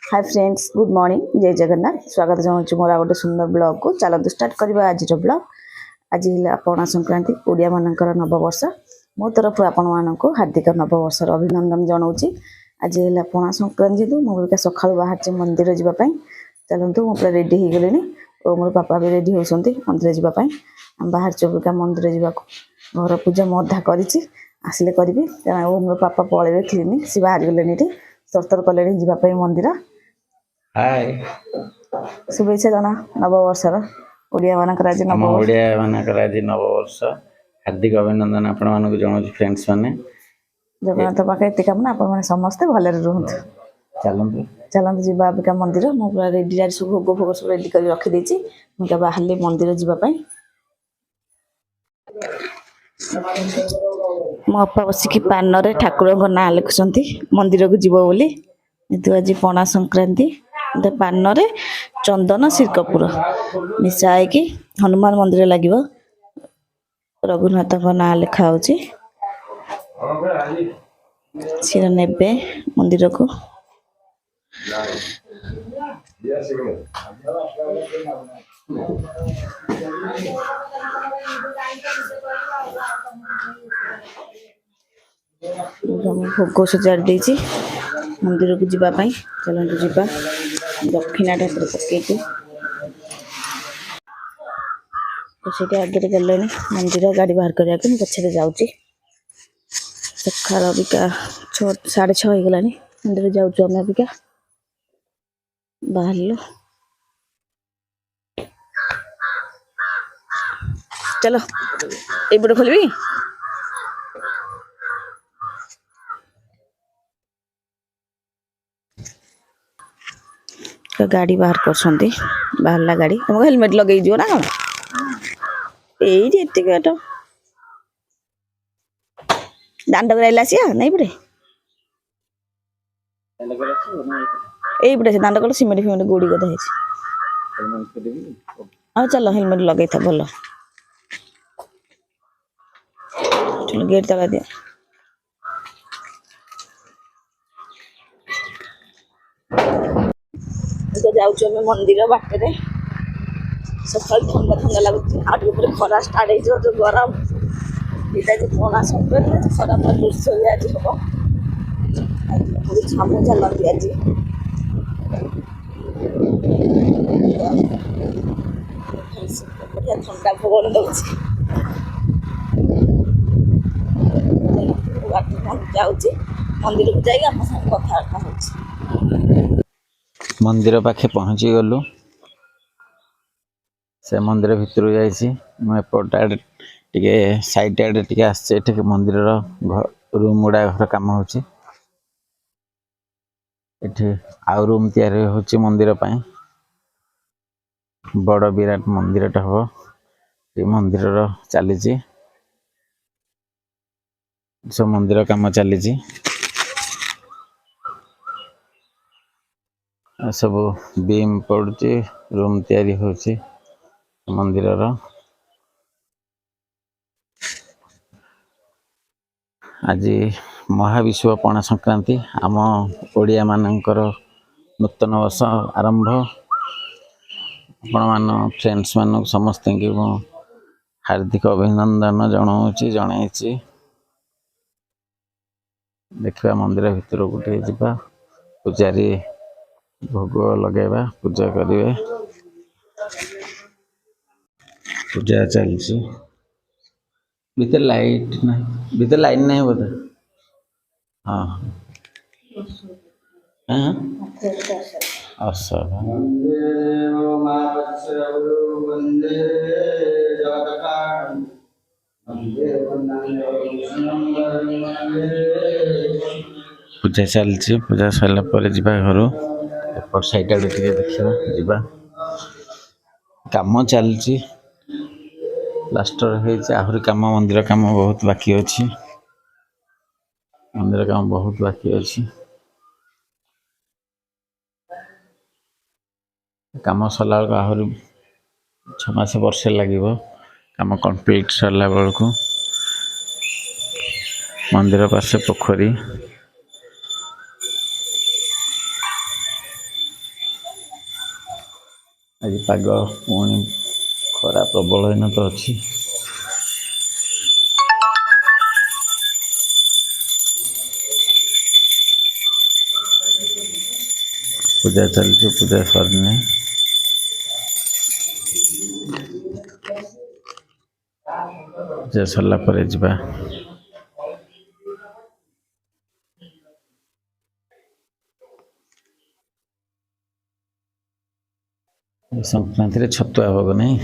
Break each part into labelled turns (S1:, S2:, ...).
S1: Hi friends, good morning, जय जगन्नाथ। स्वागत चाहूँ मोर गोटे सुंदर ब्लॉग को। चलते स्टार्ट करवा आज ब्लॉग। आज है पणा संक्रांति, ओडिया मानकर नववर्ष। मो तरफ आपण मानक हार्दिक नववर्षर अभिनंदन जनाऊँगी। आज है पणा संक्रांति हेतु मुझे सका बाहर मंदिर जावाई। चलतु मुझे रेडी हो गले और मोर पापा भी रेडी होती मंदिर जावाई। बाहर चुका मंदिर जावाक घर पूजा मधा करसिले करी मोर पापा पलैबे क्लिनिक सी बाहर गले तरतर कले जावाई मंदिर।
S2: हाय
S1: शुभेच्छा जना नववर्षर ओडिया मानकर आज नववर्ष।
S2: ओडिया मानकर आज नववर्ष हार्दिक अभिनंदन आपण मानक जनाऊँ फ्रेंड्स माने।
S1: जगन्नाथ पाखे एत कामना आप समस्ते भलरे रुहतु।
S2: चलतु
S1: चलते जीवा अबिका मंदिर। मु पूरा रेडी आज सब भोग भोग सब रेडी कर रखिदेची। मुझे बाहर मंदिर जावाई। मो अपा बसिकी पानरे ठाकुर ना लिखुंट मंदिर को जीव बोली। आज पणा संक्रांति पानरे चंदन सिरकपुर मिसाई कि हनुमान मंदिर लगे रघुनाथ ना लिखा हो सीर ने मंदिर को। भोग सजाड़ दे मंदिर को जीवाई। चलते जीवा दक्षिणा ठाकुर पकई तो आगे गले मंदिर गाड़ी बाहर करने पछे जाऊँगी। सकाल अबिका 6:30 हो गला मंदिर जाऊँ आम अबिका बाहर। चलो ये पटे खोलि गाड़ी बाहर कर बाहरला गाड़ी तुमको हेलमेट लगे जो ना ये बाट दांड कर सी नहीं पड़े ये दांड कल सीमेंट फिमेंट गोड़ी गदा हाँ चलो हेलमेट लगे था भल। चलो गेट तला दिया। जाऊँ मंदिर बाटे सकाल ठंडा ठंडा लगुच आगे खरा स्टार्ट हो गरम ये पणा संक्रांति खरा पूरा दृश्य आज हम छामू चलती आज बढ़िया ठंडा पवन दौर जाऊँगी मंदिर को जाइए आम साथ कथबार्ता हो।
S2: मंदिर पाखे पहुँची गलु से मंदिर भितर जापट आड़े टे सैड आड़े टे आसटे मंदिर रूम गुड़ा घर कम हो आउ रूम तैयारी होची मंदिर पाई। बड़ विराट मंदिरटा हम ये मंदिर चली सब मंदिर काम चली सब बीम पड़ुची रूम तैयारी होची मंदिर। आज महाविश्व पणा संक्रांति आम ओडिया मानकर नूतन वर्ष आरंभ। आपण मान फ्रेंड्स मान समस्त हार्दिक अभिनंदन जनाऊँगी जनाई। देखा मंदिर भितर गोटे जावा पूजारी भोग लगेगा पूजा करेंगे पूजा चलती भीतर लाइट ना भीतर लाइट नहीं बोधे हाँ हाँ पूजा चलती पूजा सरला घर एपट साइड आड़े देखा जा कम चलती प्लास्टर आहरी कम मंदिर काम बहुत बाकी अच्छी मंदिर काम बहुत बाकी अच्छी कम सरला बेलू आहरी 6 मास वर्षे लगे कम कंप्लीट सरला बेलू मंदिर पास पोखरी ଆଜି ପାଗ ପୁଣି ଖରା ପ୍ରବଳ ଏଇନା ତ ଅଛି। ପୂଜା ଚାଲିଛି, ପୂଜା ସରିନି। ପୂଜା ସରିଲା ପରେ ଯିବା। ସଂକ୍ରାନ୍ତିରେ ଛତୁଆ ଭୋଗ ନାହିଁ।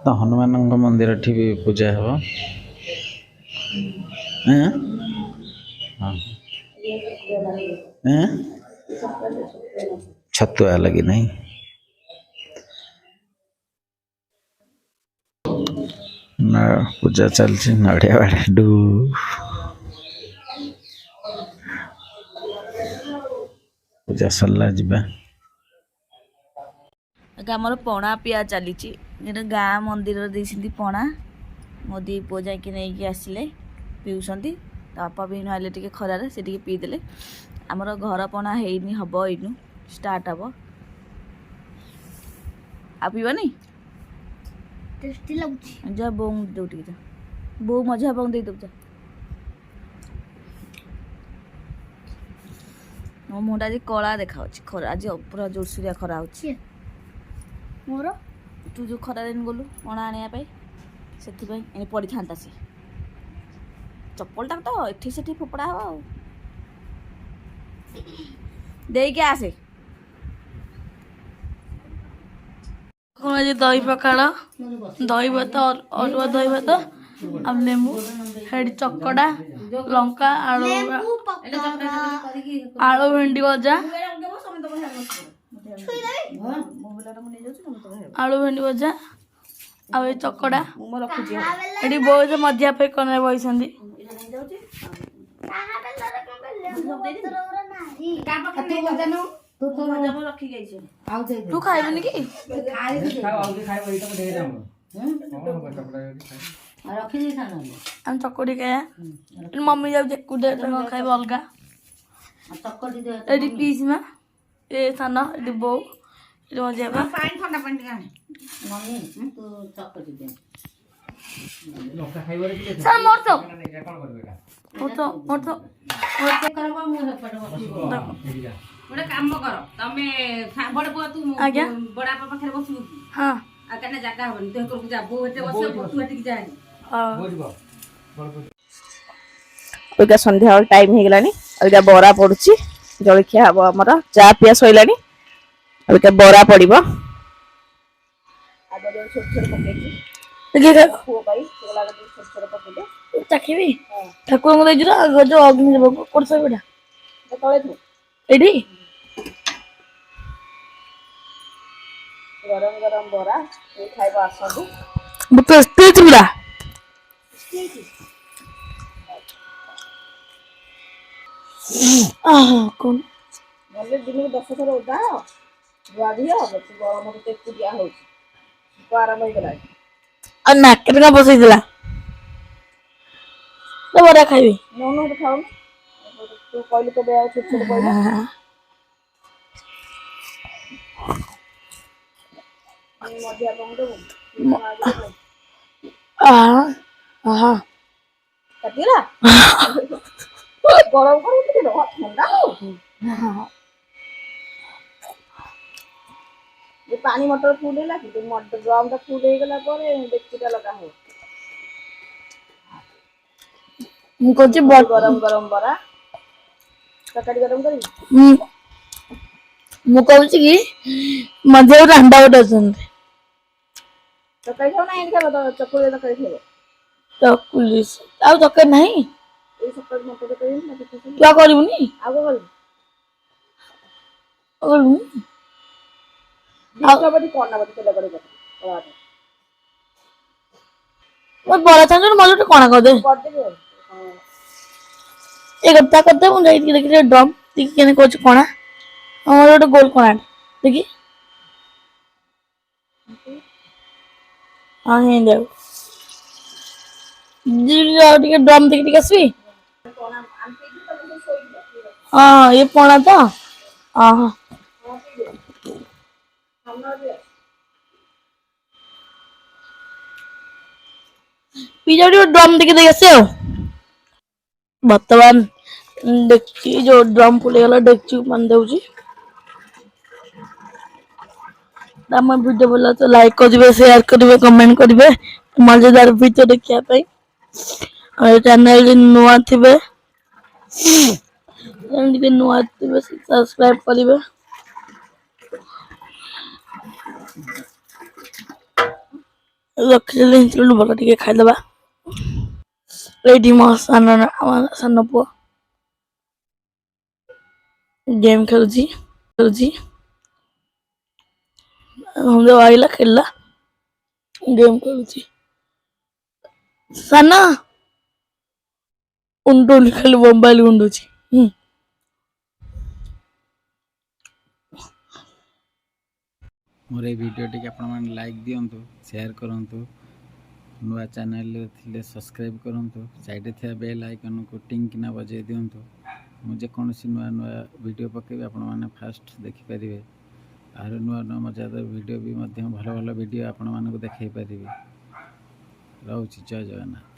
S2: ତ ହନୁମାନଙ୍କ ମନ୍ଦିରଠି ବି ପୂଜା ହେବ। ଛତୁଆ ଲାଗି ନାହିଁ। ନା ପୂଜା ଚାଲିଛି, ନଡ଼ିଆ ବାଡ଼େଇଲୁ। ପୂଜା ସରିଲା ଯିବା।
S1: ଆମର ପଣା ପିଆ ଚାଲିଛି। ଏଇଟା ଗାଁ ମନ୍ଦିରରେ ଦେଇଛନ୍ତି ପଣା। ମୋ ଦି ପୁଅ ଯାଇକି ନେଇକି ଆସିଲେ, ପିଉଛନ୍ତି। ତା ବାପା ବି ନହେଲେ ଟିକେ ଖରାରେ ସେ ଟିକେ ପିଇଦେଲେ। ଆମର ଘର ପଣା ହେଇନି, ହବ ଏଇନୁ ଷ୍ଟାର୍ଟ ହବ। ଆଉ ପିଇବନି?
S3: टेस्टी लाଗୁଛି।
S1: ଯା ବୋଉ ଦେଉ ଟିକେ ଯା, ବୋଉ ମଝିଆ ବୋଉ ଦେଇଦେବୁ ଯା। ମୋ ମୁହଁଟା ଆଜି କଳା ଦେଖାଯାଉଛି, ଖରା ଆଜି ପୁରା ଜୋରସୋରିଆ ଖରା ହେଉଛି।
S3: ମୋର
S1: ତୁ ଯେଉଁ ଖରା ଦିନ ଗଲୁ ପଣା ଆଣିବା ପାଇଁ, ସେଥିପାଇଁ ଏନେ ପଡ଼ିଥାନ୍ତା ସେ ଚପଲଟା ତ ଏଠି ସେଠି ଫୋପଡ଼ା ହବ ଆଉ। ଦେଇକି ଆସେ।
S3: କଣ ଆଜି ଦହି ପଖାଳ, ଦହି ଭାତ, ଅରୁଆ ଦହି ଭାତ ଆଉ ଲେମ୍ବୁ, ହେଠି ଚକଡ଼ା, ଲଙ୍କା, ଆଳୁ ଭେଣ୍ଡି ଭଜା, ଆଳୁ ଭେଣ୍ଡି ଭଜା ଆଉ ଏ ଚକଡ଼ା। ଏଠି ବହୁତ ମଜା ପାଇଁ କନରେ ବସିଛନ୍ତି। ତୁ ଖାଇବୁନି କି? ଆମେ ଚକଟି ଖାଇବା। ମମି ଯାଉଛି ଏକୁଟିଆ ଖାଇବ ଅଲଗା। ଏଠି ପିଇସି ମା, ଏ ସାନ, ଏଠି ବୋଉ, ଏଠି ମଜା ପା।
S1: ଗୋଟେ କାମ କର, ତମେ ବଡ ପୁଅ ତୁ ବଡ ବାପା ପାଖରେ ବସିବୁ କି?
S3: ହଁ
S1: ଆଉ କାହିଁକିନା ଜାଗା ହବନି, ତୁ ଏକରକୁ ଯା, ବୋଉ ଏତେ ବସିବ, ତୁ ଏଠିକି ଯାଆନି। ଅବିକା ସନ୍ଧ୍ୟାବେଳ ଟାଇମ୍ ହେଇଗଲାଣି। ଅବିକା ବରା ପଡୁଛି, ଜଳଖିଆ ହବ ଆମର। ଚା ପିଆ ସଇଲାଣି, ଅବିକା ବରା ପଡିବ। ପୁଅ ପାଇଁ ଛୋଟ ଛୋଟ ପକେଇଦେ।
S3: ଚାଖିବି ଠାକୁରଙ୍କୁ ଦେଇଛୁ ନା ଯୋଉ ଅଗ୍ନି କୋଟ ଏଇଠି
S1: ଗରମ ଗରମ ବରା ଖାଇବ, ଆସନ୍ତୁ।
S3: ଟେଷ୍ଟି ହେଇଛି ପୁରା। କଣ
S1: ଗଲେ ଦିନକୁ 10 ଥର ଓଦା ହ, ଧୁଆ ଧୁଇ ହବ, ଗରମରୁ ଏକୁଟିଆ ହଉଛି, ଆରମ୍ଭ ହେଇଗଲାଣି।
S3: ଆଉ ନାକରେ କଣ ବସେଇଥିଲା? ବରା ଖାଇବି।
S1: ନଉନୁ ଏଠି ଖାଉନୁ, ତୁ କହିଲୁ କେବେ ଆଉ ଛୋଟ ଛୋଟ କହିଲୁ। ମଝିଆ ବୋଉଙ୍କୁ ଦେବୁ, ମାକୁ ଦେବୁ। କାଟିଗଲା? ଗରମ କରୁ ଟିକେ ରହ, ଥଣ୍ଡା ହଉ। ପାଣି ମଟର ଫୁଲ ହେଲା କି, ଡ୍ରମ୍ ଟା ଫୁଲ ହେଇଗଲା ପରେ ଡେକ୍ଚିଟା ଲଗା ହବ।
S3: ମୁଁ କହୁଛି
S1: ଗରମ ଗରମ ବରା, ତରକାରୀ ଗରମ କରିବି।
S3: ମୁଁ କହୁଛି କି ମଝିରେ ଗୋଟେ ଅଣ୍ଡା ଗୋଟେ ଅଛନ୍ତି।
S1: ତରକାରୀ ଖାଇବ ନା ଏମିତି ଖାଇବ? ଚକୁଳି ତରକାରୀ ଖାଇବ?
S3: ଚକୁଳି ଆଉ ତରକାରୀ ନାହିଁ।
S1: ଏଇ ସକାଳୁ ମଟର ତରକାରୀ ହେଇନି,
S3: ତୁ ଆଉ କରିବୁନି?
S1: ଆଉ କଣ କରିବୁ?
S3: ବରା ଛାଣୁଛୁ, ମୋର ଗୋଟେ କଣା କରିଦେ।
S1: କରିଦେବି ଆଉ।
S3: ଏ କଥା କରିଦେ, ମୁଁ ଯାଇକି ଦେଖି ଡ୍ରମ୍ ଟିକେ କରୁଛି କଣା। ଆମର ଗୋଟେ ଗୋଲ କଣା ଦେଖି। ହଁ ହେଇ ଯାଉ। ଆଉ ଟିକେ ଡ୍ରମ୍ ଦେଇକି ଟିକେ ଆସିବି। ହଁ, ଇଏ ପଣା ତ हाँ ପିଜା ଟିକେ ଡ୍ରମ୍ ଦେଖି ଦେଇ ଆସେ ଆଉ ବର୍ତ୍ତମାନ ଡେକ୍ଚି ଯୋଉ ଡ୍ରମ୍ ଫୁଲ୍ ହେଇଗଲା ଡେକ୍ଚି ପାଣି ଦେଉଛି ଆମ ଭିଡ଼ିଓ ଭଲ ତ ଲାଇକ୍ କରିବେ ସେୟାର କରିବେ କମେଣ୍ଟ କରିବେ ମଜାଦାର ଭିଡ଼ିଓ ଦେଖିବା ପାଇଁ ଆଉ ଚ୍ୟାନେଲ ନୂଆ ଥିବେ ଟିକେ ନୂଆ ଥିବେ ସବସ୍କ୍ରାଇବ କରିବେ ରଖିଦେଲେ ଭଲ ଟିକେ ଖାଇଦବା ଏଇଠି ମୋ ସାନ ପୁଅ गेम खेलुची हम जो आइला खेलला गेम खेलुची साना उंडोली खाली मोबाइल उंडुची
S2: मोर ये वीडियो टी आपण मैंने लाइक दिंतु शेयर करूँ नुआ चैनल थे सब्सक्राइब करूँ साइड थे बेल आइकन को टिंग किना बजे दिंतु मुझे कौन नुआ नुआ वीडियो पकेबी आपण मैंने फास्ट देखिपारे आर नुआ नुआ मजादार वीडियो भी भल भल वीडियो आपण मानक देखई पारे रोची जय जगन्नाथ।